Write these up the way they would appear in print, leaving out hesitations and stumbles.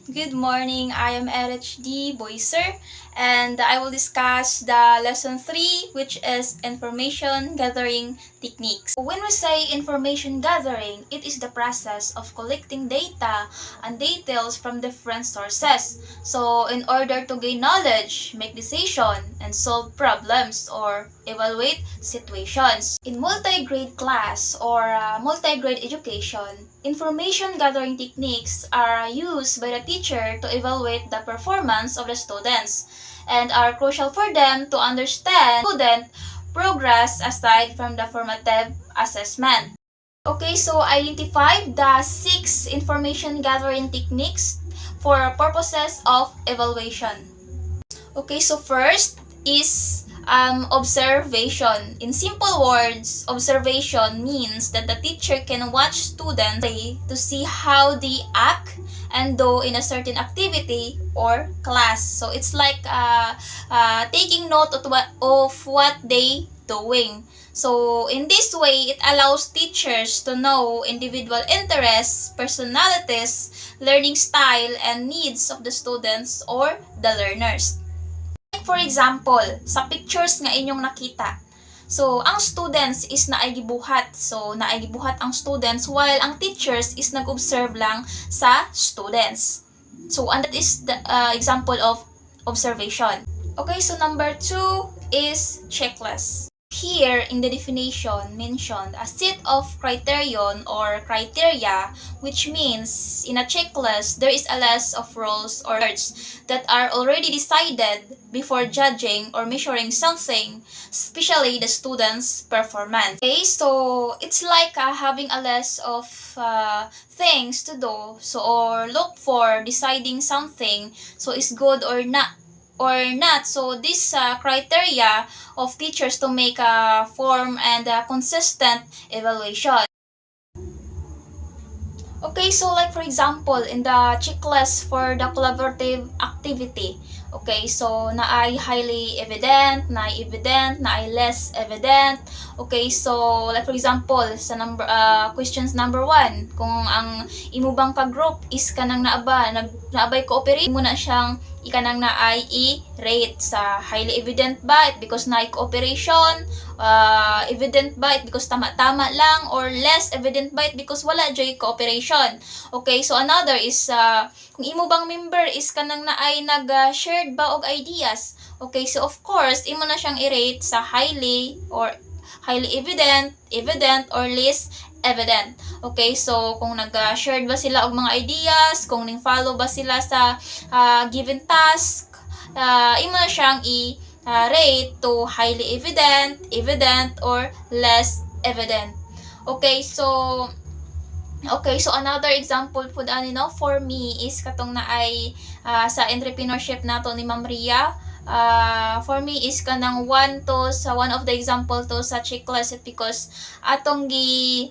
Good morning. I am RHD Boyser and I will discuss the lesson 3, which is information gathering techniques. When we say information gathering, it is the process of collecting data and details from different sources. So in order to gain knowledge, make decisions, and solve problems or evaluate situations. In multi-grade class or multi-grade education, information gathering techniques are used by the teacher to evaluate the performance of the students and are crucial for them to understand student progress aside from the formative assessment. Okay, so identify the 6 information gathering techniques for purposes of evaluation. Okay, so first is observation. In simple words, observation means that the teacher can watch students to see how they act and do in a certain activity or class. So it's like taking note of what they doing. So in this way, it allows teachers to know individual interests, personalities, learning style, and needs of the students or the learners. For example, sa pictures nga inyong nakita, so ang students is naay-gibuhat. So naay-gibuhat ang students while ang teachers is nag-observe lang sa students. So and that is the example of observation. Okay, so number 2 is checklist. Here in the definition mentioned a set of criterion or criteria, which means in a checklist there is a list of rules or words that are already decided before judging or measuring something, especially the student's performance. Okay, so it's like having a list of things to do, so or look for deciding something so is good or not. So this criteria of teachers to make a form and a consistent evaluation. Okay, so like for example, in the checklist for the collaborative activity, okay, so naay highly evident, naay evident, naay less evident. Okay, so like for example, sa questions number 1, kung ang imo bang ka group is kanang naabay cooperate mo na siyang ikanang naay i-rate sa highly evident ba it because naay cooperation, evident ba it because tama-tama lang, or less evident ba it because wala joy cooperation. Okay, so another is kung imo bang member is kanang naay nag-shared ba og ideas. Okay, so of course imo na siyang i-rate sa highly evident, or less evident. Okay, so kung nag-shared ba sila og mga ideas, kung ning-follow ba sila sa given task, imo na siyang i-rate to highly evident, or less evident. Okay, so another example po for me is katong naay sa entrepreneurship nato ni Ma'am Ria. For me is kanang one of the example to sa checklist because atong gi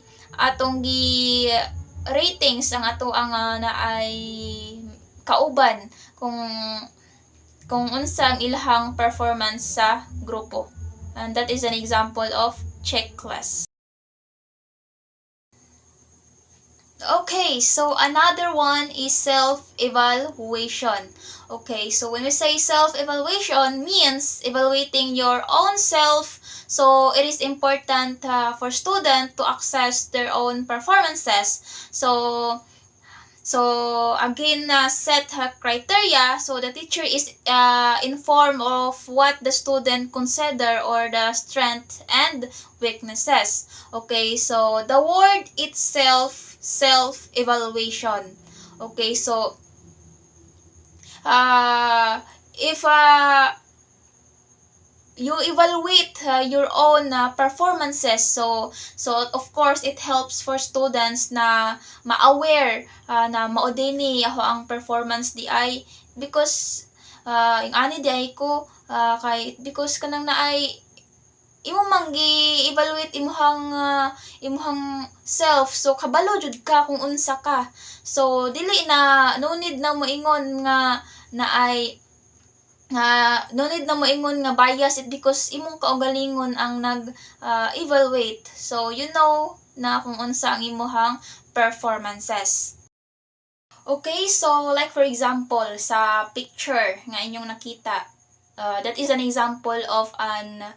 ratings ang ato ang naay kauban kung unsa ang ilahang performance sa grupo, and that is an example of checklist. Okay, so another one is self-evaluation. Okay, so when we say self-evaluation means evaluating your own self. So it is important for students to assess their own performances. So again, set criteria so the teacher is informed of what the student consider or the strength and weaknesses. Okay, so the word itself, self-evaluation. Okay, so if you evaluate your own performances, so of course it helps for students na ma-aware na mao dinhi ako ang performance di ay because ing ani di ay ko kay because kanang naay imo manggi-evaluate imuhang self, so kabalo jud ka kung unsa ka. So dili na no need na moingon nga naay no need na moingon nga bias it because imong kaugalingon ang nag-evaluate. So you know na kung unsa ang imuhang performances. Okay, so like for example, sa picture nga inyong nakita, that is an example of an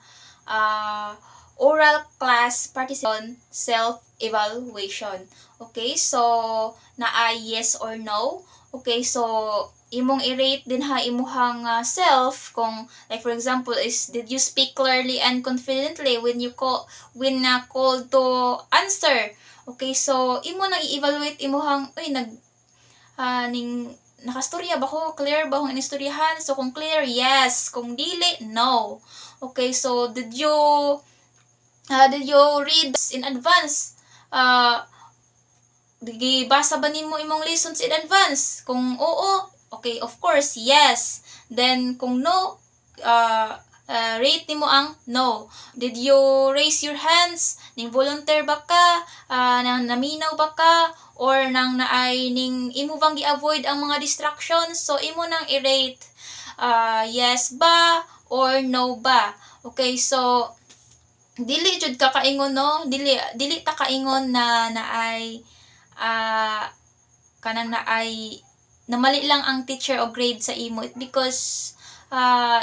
oral class participation self-evaluation. Okay, so naa yes or no. Okay, so imong i-rate din ha imuhang self kung like for example is did you speak clearly and confidently when you called to answer. Okay, so imo nang i-evaluate imuhang ning nakastorya ba ko? Clear ba akong inistoryahan? So, kung clear, yes. Kung dili, no. Okay, so, did you read in advance? Gibasa ba nimo imong lessons in advance? Kung oo, okay, of course, yes. Then, kung no, rate nimo ang no. Did you raise your hands? Ning volunteer ba ka? Nang naminaw ba ka? Or nang naay ning imo bang gi-avoid ang mga distractions? So, imo nang i-rate yes ba or no ba? Okay, so, dili jud ka kaingon no? Dili ta kaingon na naay kanang naay namali lang ang teacher o grade sa imo because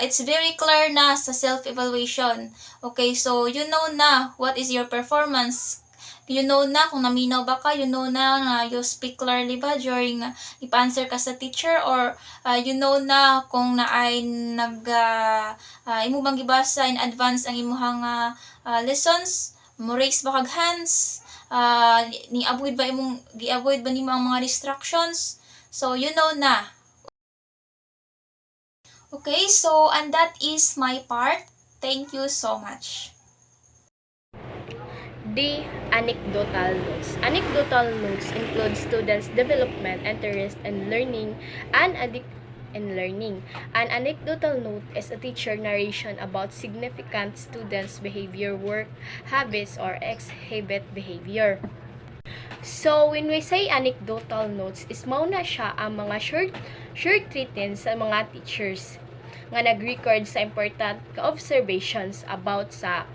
it's very clear na sa self-evaluation. Okay, so you know na what is your performance. You know na kung naminaw ba ka, you know na you speak clearly ba during ipa-answer ka sa teacher or you know na kung naay imo bang gibasa in advance ang imuhang lessons, mo raise ba kag hands, giavoid ba nimo ang mga distractions. So you know na. Okay, so and that is my part. Thank you so much. D. Anecdotal notes. Anecdotal notes include students' development, interest, and learning, and learning. An anecdotal note is a teacher narration about significant students' behavior, work, habits, or exhibit behavior. So, when we say anecdotal notes, is mauna siya ang mga short written sa mga teachers nga nag-record sa important observations about sa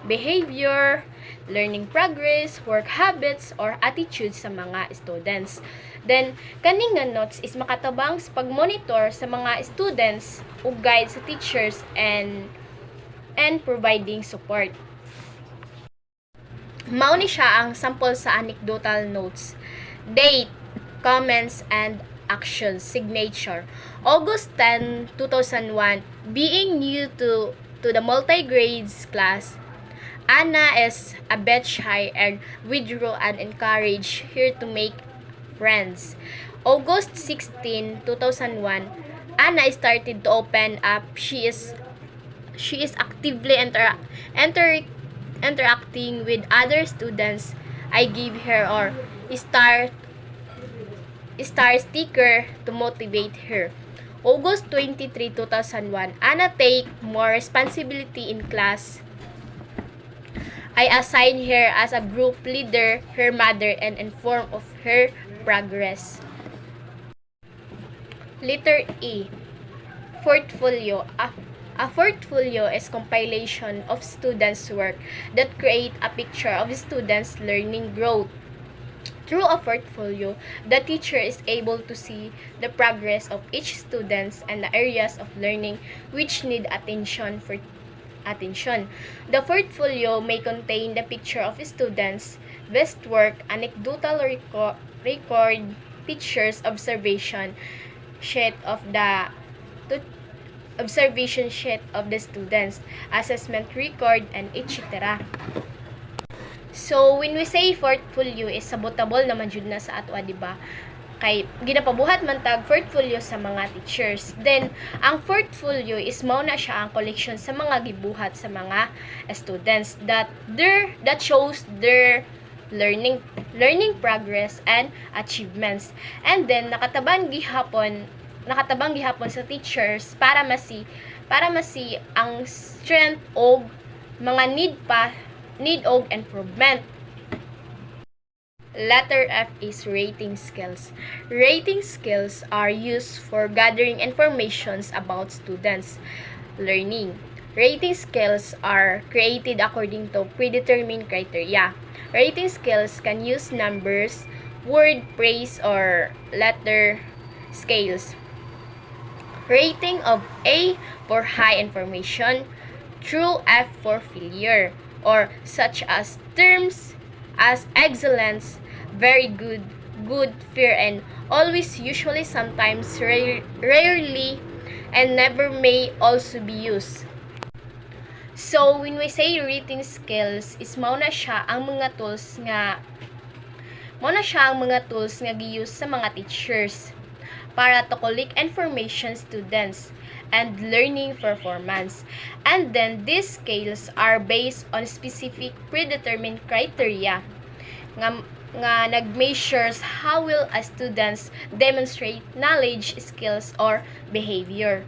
behavior, learning progress, work habits, or attitudes sa mga students. Then, kaning nga notes is makatabang sa pag-monitor sa mga students ug guide sa teachers and providing support. Mao ni siya ang sample sa anecdotal notes. Date, comments, and actions, signature. August 10, 2001, being new to the multi-grades class, Anna is a bit shy and withdrew and encouraged her to make friends. August 16, 2001, Anna started to open up. She is actively interacting with other students. I give her or star sticker to motivate her. August 23, 2001, Anna take more responsibility in class. I assign her as a group leader, her mother, and inform of her progress. Letter E. Portfolio. A portfolio is compilation of students' work that create a picture of students' learning growth. Through a portfolio, the teacher is able to see the progress of each student and the areas of learning which need attention. The portfolio may contain the picture of students' best work, anecdotal record, pictures, observation sheet of the students, assessment record, and etc. So, when we say portfolio is sabotable naman jud na sa ato, di ba? Kay ginapabuhat man tag portfolio sa mga teachers. Then, ang portfolio is mao na siya ang collection sa mga gibuhat sa mga students that shows their learning progress and achievements. And then nakatabang gihapon sa teachers para masi ang strength og mga need og improvement. Letter F is rating skills. Rating skills are used for gathering information about students' learning. Rating skills are created according to predetermined criteria. Rating skills can use numbers, word praise or letter scales. Rating of A for high information, true F for failure, or such as terms as excellence, very good, good, fair, and always, usually, sometimes, rarely, and never may also be used. So, when we say reading skills, is mao na siya ang mga tools nga gi-use sa mga teachers para to collect information students and learning performance. And then these scales are based on specific predetermined criteria nga nag-measures how will a students demonstrate knowledge, skills, or behavior.